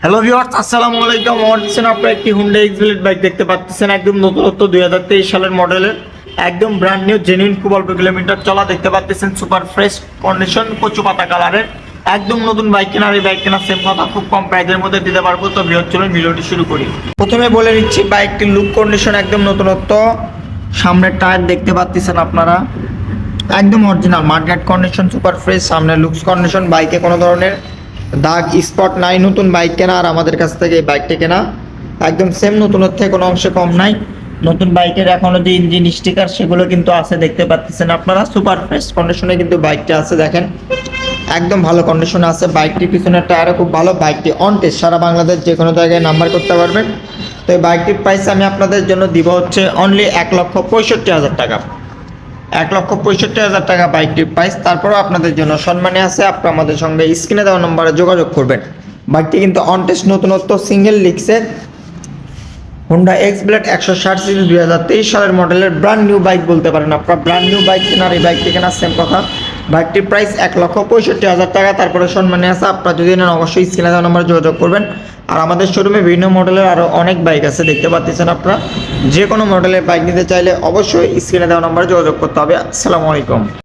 Hello viewers, আসসালামু আলাইকুম। অনসেন আপনারা একটি হুন্ডা এক্সব্লেড বাইক দেখতে পাচ্ছেন, একদম নতুনত্ব 2023 সালের মডেলের, একদম ব্র্যান্ড নিউ জেনুইন, খুব অল্প কিলোমিটার চলা। দেখতে পাচ্ছেন সুপার ফ্রেশ কন্ডিশন, কচু পাতা কালারের, একদম নতুন বাইক কেনার। এই বাইক কেনার সেম কথা, খুব কম প্রাইসের মধ্যে দিতে পারবো। তো ভিউয়ার্স চলুন ভিডিওটি শুরু করি। প্রথমে বলে নিচ্ছি বাইকটির লুক কন্ডিশন একদম নতুনত্ব। সামনের টায়ার দেখতে পাচ্ছেন আপনারা, একদম original mudguard condition, super fresh. সামনের লুকস কন্ডিশন, বাইকে কোনো ধরনের দাগ স্পট নাই। নতুন বাইক কেনা আর আমাদের কাছ থেকে এই বাইকটি কেনা একদম সেম, নতুনের থেকে কোনো অংশে কম নাই। নতুন বাইকের এখনো যে ইঞ্জিন স্টিকার সেগুলো কিন্তু আছে, দেখতে পাচ্ছেন আপনারা। সুপার ফ্রেশ কন্ডিশনে কিন্তু বাইকটা আছে, দেখেন একদম ভালো কন্ডিশনে আছে। বাইকটির পিছনের টায়ারও খুব ভালো। বাইকটি অন টেস্ট, সারা বাংলাদেশ যে কোনো জায়গায় নাম্বার করতে পারবেন। তো এই বাইকটির প্রাইস আমি আপনাদের জন্য দিব হচ্ছে অনলি 1,65,000 টাকা। 1,65,000 টাকা বাইকটির প্রাইস। তারপরেও আপনাদের জন্য সম্মানে আছে, আপনারা আমাদের সঙ্গে স্ক্রিনে দেওয়া নম্বরে যোগাযোগ করবেন। বাইকটি কিন্তু অন টেস্ট নতুনত্ব, সিঙ্গেল লিক্সের হুন্ডা এক্সব্লেড 160 সিসি 2023 সালের মডেলের ব্র্যান্ড নিউ বাইক বলতে পারেন আপনারা। ব্র্যান্ড নিউ বাইক কেনার, এই বাইকটি কেনার সেম কথা। বাইকটির প্রাইস 1,65,000 টাকা। তারপরে সম্মানে আছে, আপনারা যদি নেন অবশ্যই স্ক্রিনে দেওয়া নম্বরে যোগাযোগ করবেন। আর আমাদের শোরুমে বিভিন্ন মডেলের আরও অনেক বাইক আছে, দেখতে পাচ্ছেন আপনারা। যে কোনো মডেলের বাইক নিতে চাইলে অবশ্যই স্ক্রিনে দেওয়া নম্বরে যোগাযোগ করতে হবে। আসসালামু আলাইকুম।